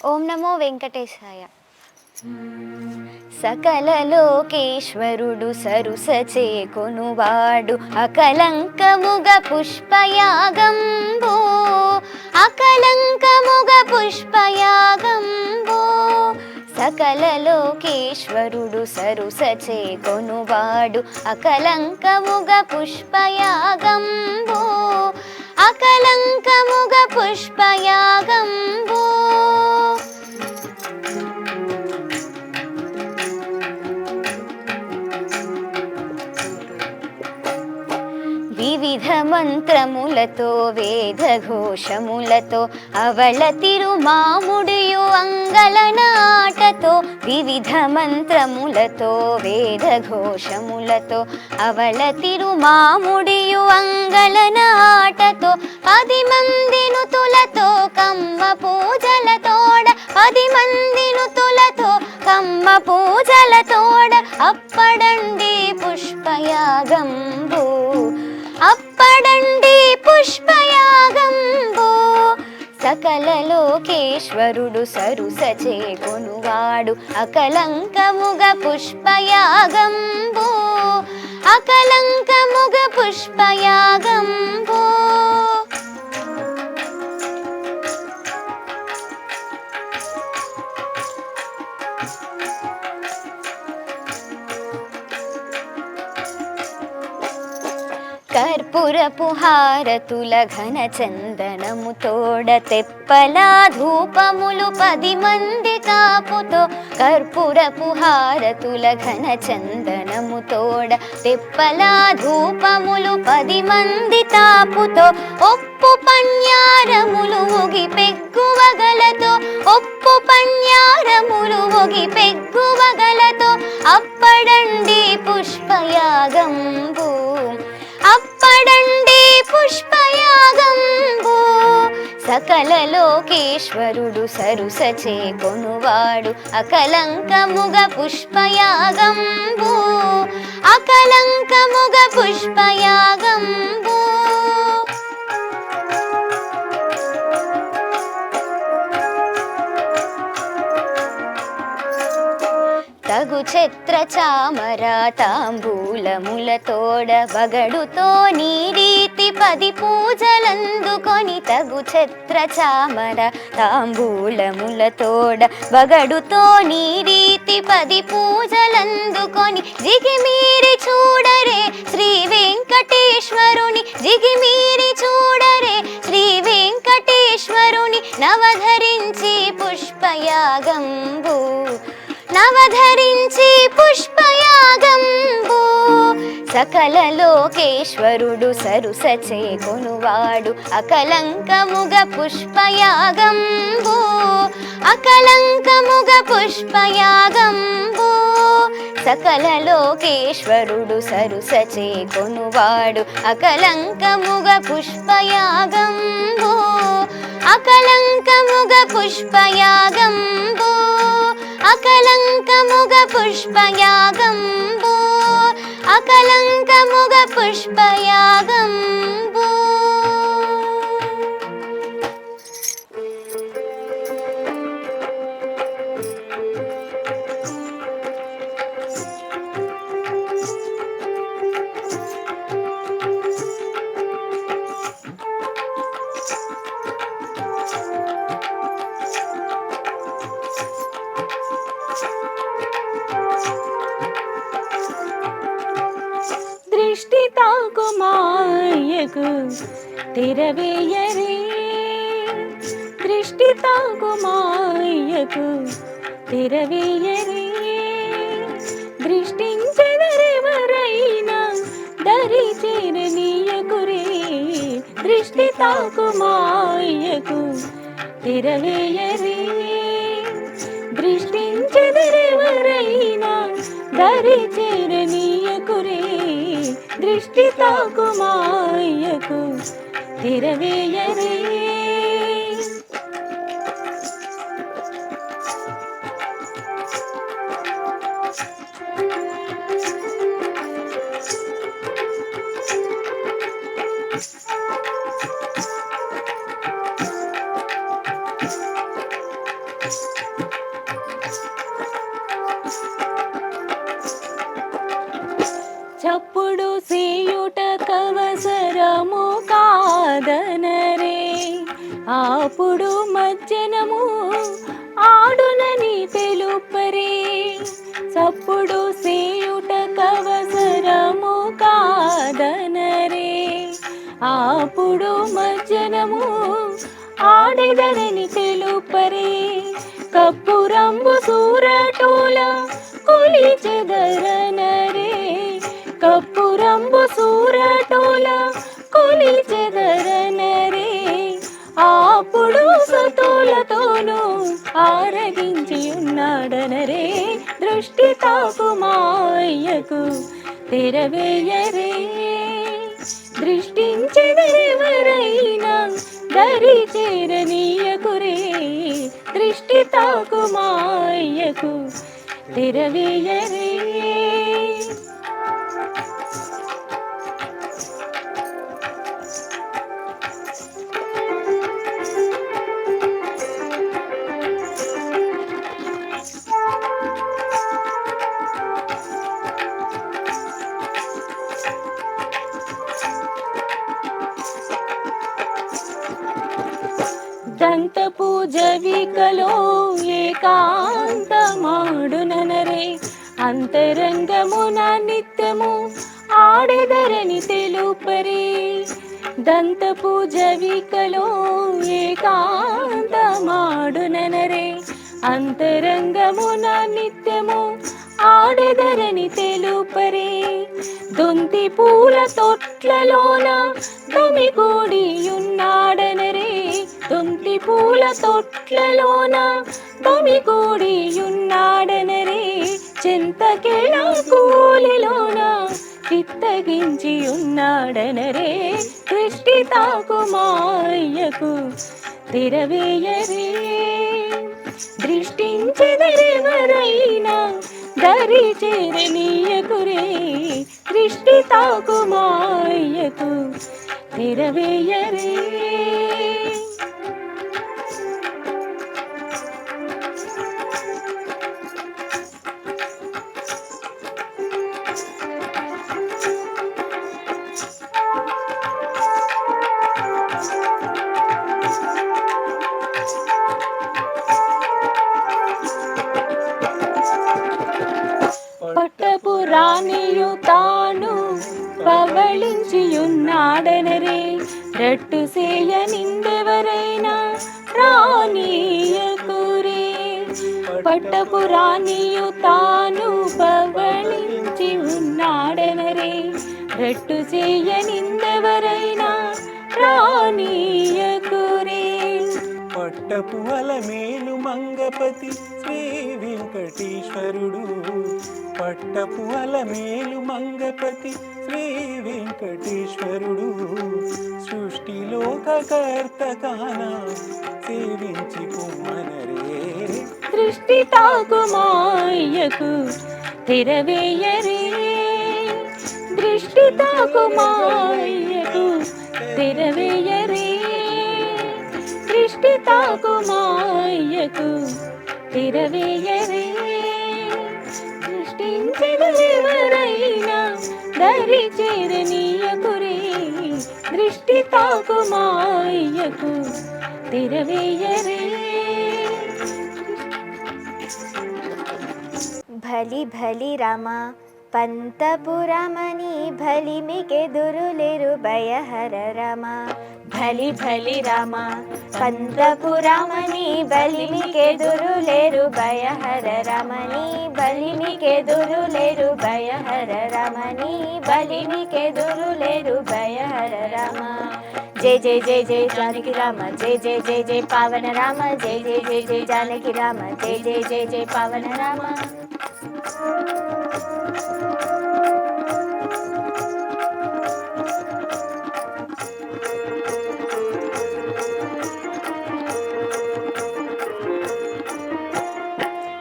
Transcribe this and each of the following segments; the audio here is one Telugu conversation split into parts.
ఓం నమో వెంకటేశాయ. సకల లోకేశ్వరుడు సరుసచే కొనువాడు అకలంకముగ పుష్పయాగంబో, అకలంకముగ పుష్పయాగంబో. సకల లోకేశ్వరుడు సరుసచే కొనువాడు అకలంకముగ పుష్పయాగంబో, అకలంకముగ పుష్పయాగంబో. వివిధ మంత్రములతో వేదఘోషములతో అవళ తిరుమాముడియు అంగళనాటతో, వివిధ మంత్రములతో వేదఘోషములతో అవళ తిరుమాముడియు అంగళనాటతో, 10 మంది నుతులతో కమ్మ పూజలతోడ, 10 మంది నుతులతో కమ్మ పూజలతోడ అప్పడండి పుష్పయాగంబు, అప్పడండి పుష్పయాగంబో. సకల లోకేశ్వరుడు సరుసచే కొనువాడు అకలంకముగ పుష్పయాగంబో, అకలంకముగ పుష్పయాగంబో. కర్పూరపు హారతుల ఘన చందనము తోడ తెప్పల ధూపములు 10 మంది కాపుతో, కర్పూరపు హారతుల ఘన చందనము తోడ తెప్పల ధూపములు 10 మంది తాపుతో, ఒప్పు పణ్యారములు ఒగి పెగ్గువగలతో, ఒప్పు పణ్యారములు ఒగి పెగ్గువగలతో అప్పడండి పుష్పయాగంబు, అప్పడండి పుష్పయాగంబు. సకల లోకేశ్వరుడు సరుసచే కొనువాడు అకలంకముగ పుష్పయాగంబు, అకలంకముగ పుష్పయాగంబు. తగు ఛత్ర చామర తాంబూలములతోడ వగడుతో నీ రీతి 10 పూజలందుకొని, తగు ఛత్ర చామర తాంబూలములతోడ వగడుతో నీ రీతి 10 పూజలందుకొని, జిగిమీరి చూడరే శ్రీ వెంకటేశ్వరుని, జిగిమీరి చూడరే శ్రీ వెంకటేశ్వరుని నవధరించి పుష్పయాగంబు, నవధరించి పుష్పయాగంబు. సకల లోకేశ్వరుడు సరుసచే కొనువాడు అకలంకముగ పుష్పయాగంబు, అకలంకముగ పుష్పయాగంబు. సకల లోకేశ్వరుడు సరుసచే కొనువాడు అకలంకముగ పుష్పయాగంబు, అకలంకముగ పుష్పయాగంబు, అకలంకముగ పుష్పయాగంబు, అకలంకముగ పుష్పయాగంబు. దృష్టి తాకు మాయకు తెరవేయరే, దృష్టి తాకు మాయకు తెరవేయరే, దృష్టించెదరెవరైనా దరి చేరనీయకురే, దృష్టి తాకు మాయకు తెరవేయరే, దృష్టించెదరెవరైనా దరి చేరనీయకురే, దృష్టి తాకు మాయకు తెరవేయరే. చప్పుడు సేయుట కవసరము కాదనరే, ఆపుడు మజ్జనము ఆడునని తెలుపరే. చప్పుడు సేయుట కవసరము కాదనరే, ఆపుడు మజ్జనము ఆడెదరని తెలుపరే. కప్పురంబు సూరటోల కొలిచెదరనరే, కప్పురంబు సూరటోల కొలిచెదరనరే. ఆపుడు సతులతోనూ ఆరగించి ఉన్నాడనరే. దృష్టి తాకుమాయ్యకు తెరవేయరే, దృష్టించెదరెవరైనా దరి చేరనీయకురే. దృష్టి తాకుమాయ్యకు తెరవేయరే. దంత పూజ వికలో ఏకాంతమాడుననరే, అంతరంగమున నిత్యము ఆడెదరని తెలుపరే. దంత పూజ వికలో ఏకాంతమాడుననరే, అంతరంగమున నిత్యము ఆడెదరని తెలుపరే. దొంతి పూల తొట్లలోన దొమిగూడియున్నాడనరే, దొంతి పూల తొట్లలోన దొమిగూడియున్నాడనరే. చింతకెళ కూలిలోన చిత్తగించి ఉన్నాడనరే. దృష్టి తాకుమాయ్యకు తెరవేయరే, దృష్టించెదరెవరైనా దరి చేరనీయకురే. దృష్టి తాకుమాయ్యకు తెరవేయరే. పట్టపు రాణియు తాను పవళించియున్నాడనరే, రట్టు సేయ నిందెవరైనా రానీయకురే. పట్టపు రాణియు తాను పవళించి ఉన్నాడనరే, రట్టు సేయ నిందెవరైనా రానీయకురే. పట్టపు అలమేలు మంగపతి శ్రీ వెంకటేశ్వరుడు, పట్టపు అలమేలు మంగపతి శ్రీ వెంకటేశ్వరుడు. సృష్టిలోకకర్త కాన సేవించి పొమ్మనరే. దృష్టి తాకుమాయ్యకు తెరవేయరే, దృష్టి తాకుమాయ్యకు తెరవేయరే. దృష్టి తాకుమాయ్యకు తెరవేయరే. దృష్టించెదరెవరైనా దరి చేరనీయకురే. దృష్టి తాకుమాయ్యకు తెరవేయరే. భలి భలి రమ పంతపురమని భలిమికెదురులేరు భయహర రమ. భలి భలి రమ పంతపురమని బలిమికెదురులేరు భయహర రమణి. బలిమికెదురులేరు భయహర రమణి, బలిమికెదురులేరు భయహర రమ. జయ జయ జయ జయ జానకి రామ, జయ జయ జయ జయ పావన రామ, జయ జయ జయ జయ జానకి రామ, జయ జయ జయ జయ పావన రామ.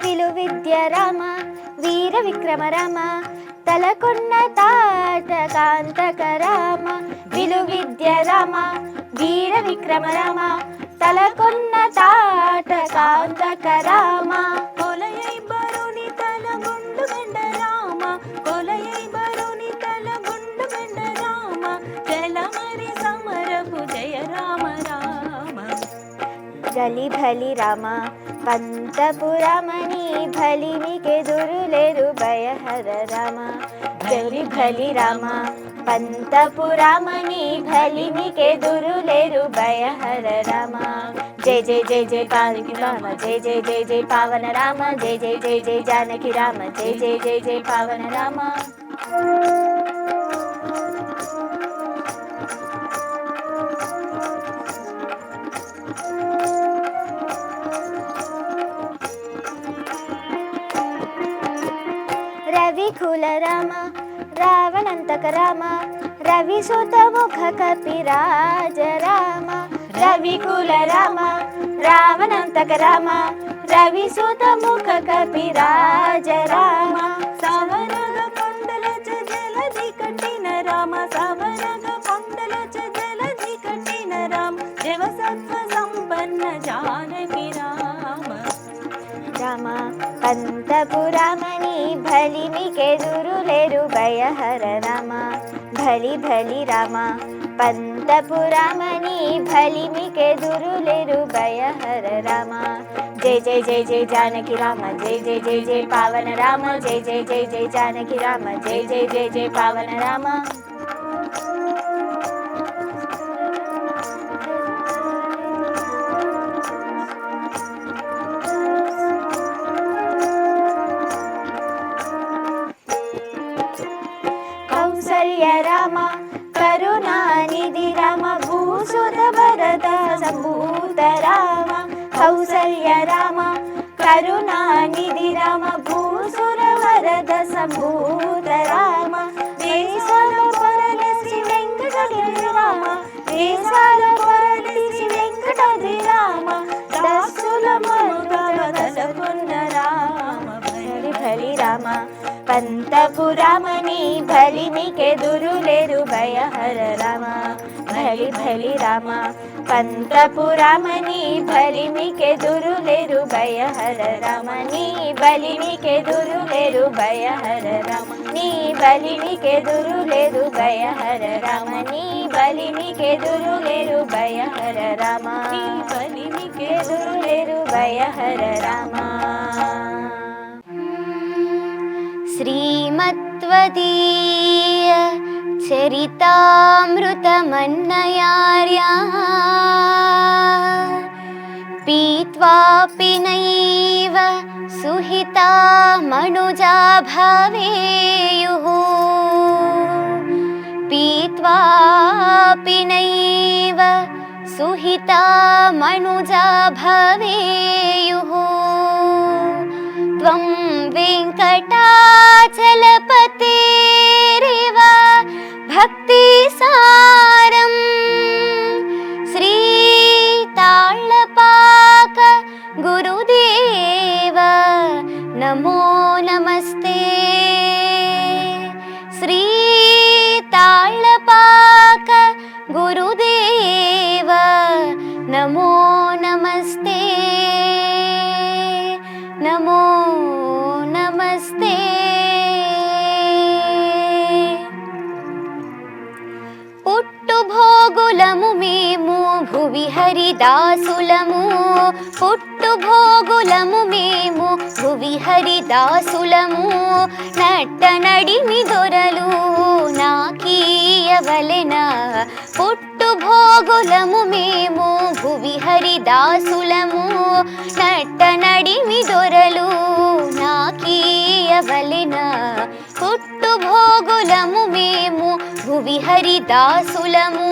విలువిద్య రామ వీర విక్రమ రామ, తలకొన్న తాత కాంతక రామ. విలువిద్య రామ వీర విక్రమ రామ, తలకొన్న తాట కాంతక రామ కొలయై బరుని తల గుండు మెండ రామ కొలయై బరుని తల గుండు మెండ రామ జలమరి సమరపు జయ రామ రామ గలి భలి రామ పంతపురమణి భలిమికే దురులేరు భయహర రామ గలి భలి రామ పంతపురమణి భలిమికే దురులేరు భయహర రామ జయ జయ జయ జయ పావకి రామ జయ జయ జయ జయ పావన రామ జయ జయ జయ జయ జానకి రామ జయ జయ జయ జయ పావన రామ రవికుల రామ రావణంతక రామ రవిసుత ముఖ కపిరాజ రామ రవికుల రామ రావణంతక రామ రవిసుత ముఖ కపిరాజ రామ సవరగ కొండల జలధి కట్టిన రామ సవరగ కొండల జలధి కట్టిన రామ దేవసత్వ సంపన్న జానకి రామ రామ పంతపురమణి భలిమికే దురులేరు భయహర రామ భలి భలి రామ పంతపురమణి భలిమికే దురులేరు భయహర రామ జయ జయ జయ జయ జానకి రామ జయ జయ జయ జయ పావన రామ జయ జయ జయ జయ జానకి రామ జయ జయ జయ జయ పావన రామ కౌసల్య రామ కరుణానిధి రామ భూసుత భరత సంభూత రామ కౌసల్య రామ కరుణానిధి రామ భూసుర వరద సంభూత రామ దేశాల పొరలసి వెంకటగిరి రామ దేశాల పొరలసి వెంకటగిరి రామ దాసుల మనుగల రామ భలి భలి రామ పంతపురమణి భలిమికే దురులేరు భయహర రామ భలి భలి రామ పంతపురమణి భలిమికే దురులేరు భయహర రామ నీ బలిమికే దురులేరు భయహర రామ నీ బలిమికే దురులేరు భయహర రామ నీ బలిమికే దురులేరు భయహర రామ నీ బలిమికే దురులేరు భయహర రామ శ్రీమత్వదీయ చరితామృతమన్నయార్యా పీత్వాపి నైవ సుహితా మనుజా భవేయుః పీత్వాపి నైవ సుహితా మనుజా భవేయుః త్వం వెంకటాచలపతేరివ భక్తిసారం శ్రీతాళపాక గురుదేవ నమో నమస్తే శ్రీతాళపాక గురుదేవ నమో నమస్తే నమో నమస్తే పుట్టు భోగులము మేము భువి హరిదాసులము పుట్టు భోగులము మేము భువి హరిదాసులము నట్ట నడిమి దొరలు నాకీయవలెన పుట్టు భోగులము మేము భువి హరిదాసులము నట్ట నడిమి దొరలు నాకీయవలెన పుట్టు భోగులము మేము భువి హరిదాసులము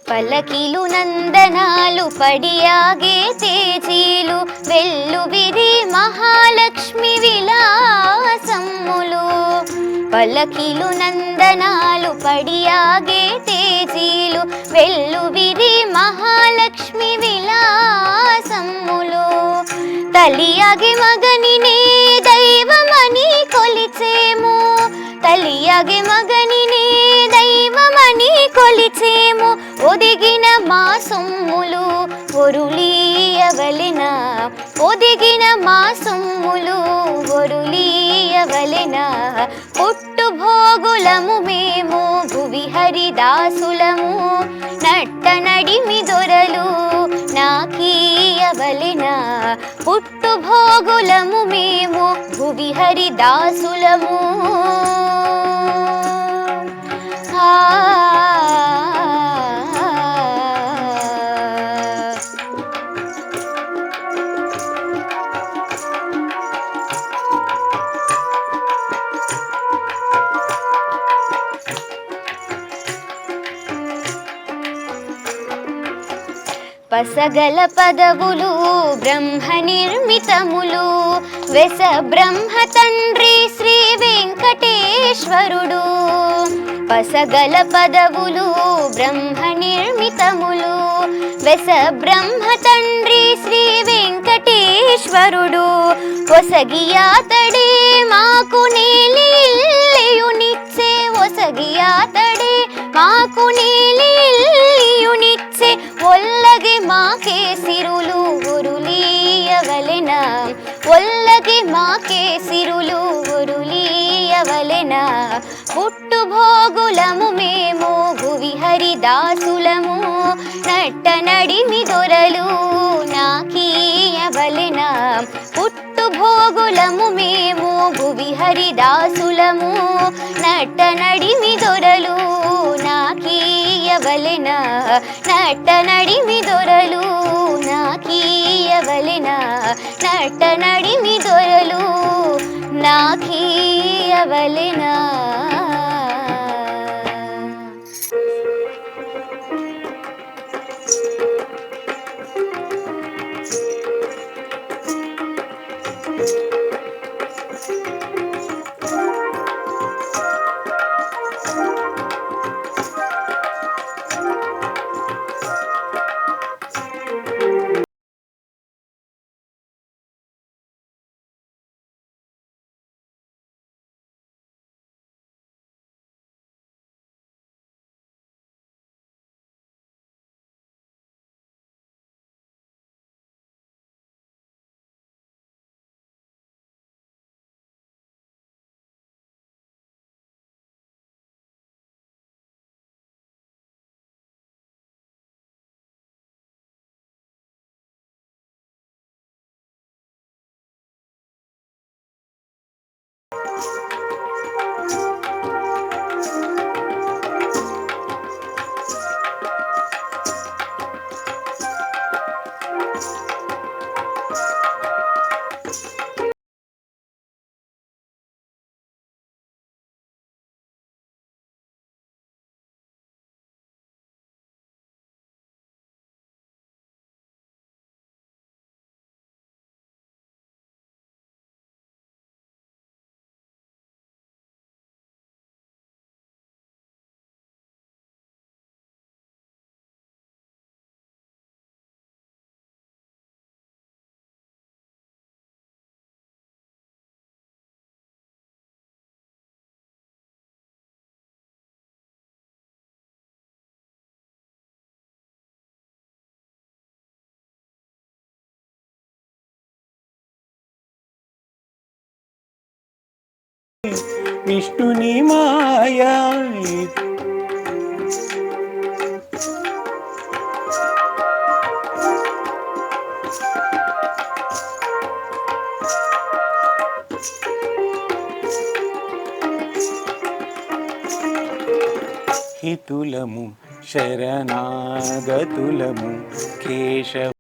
పల్లకిలు నందనాలు పడియాగే తేజీలు వెల్లువిరి మహాలక్ష్మి విలాసములు పల్లకిలు నందనాలు పడియాగే తేజీలు వెల్లువిరి మహాలక్ష్మి విలాసములు తలియాగే మగనినే దైవమని కొలిచేము తలియాగే మగనినే దైవమని కొలిచేము ఒదిగిన మా సొమ్ములు ఒరులీయవలెన ఒదిగిన మా సొమ్ములు ఒరులీయవలెన పుట్టు భోగులము మేము భువి హరిదాసులము నట్ట నడిమి దొరలు నాకీయవలెన పుట్టు భోగులము మేము భువి హరిదాసులము పసగల పదవులు బ్రహ్మ నిర్మితములు వెస బ్రహ్మ తండ్రి శ్రీ వెంకటేశ్వరుడు పసగల పదవులు బ్రహ్మ నిర్మితములు వెస బ్రహ్మ తండ్రి శ్రీ వెంకటేశ్వరుడు ఒసగియాతడే మాకు నీలియునిచ్చే ఒసగియాతడే మాకు నీలియునిచ్చే ఒల్లగి మాకే సిరులు ఉరులీయవలెన ఒల్లగి మాకే సిరులు ఉరులీయవలెన పుట్టు భోగులము మేము భువి హరిదాసులము నట్ట నడిమి దొరలు నాకీయవలెన పుట్టు భోగులము మేము భువి హరిదాసులము నట్ట నడిమి దొరలు నాకీయవలెన నట్ట నడిమి దొరలు నాకీయవలెన నట్ట నడిమి దొరలు నాకీయవలెన విష్ణుని మాయా హితులము శరణాగతులము కేశవ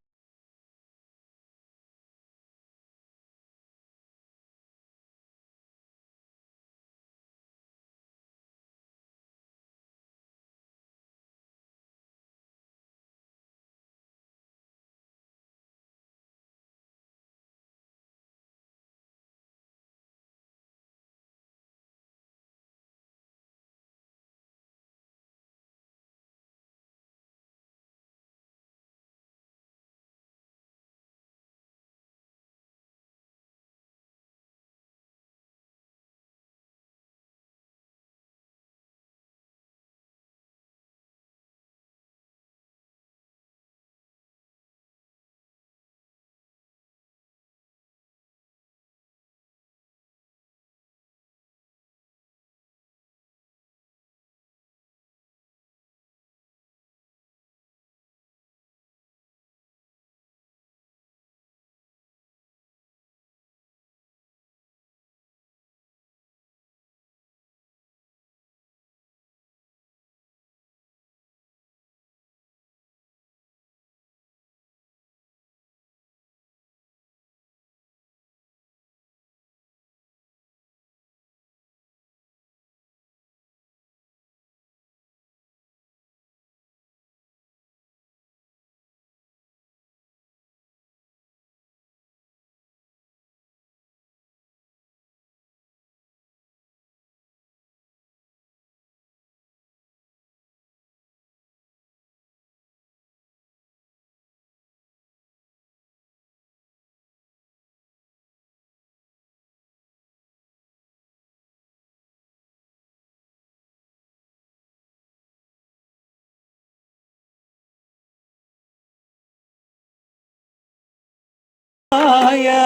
మాయా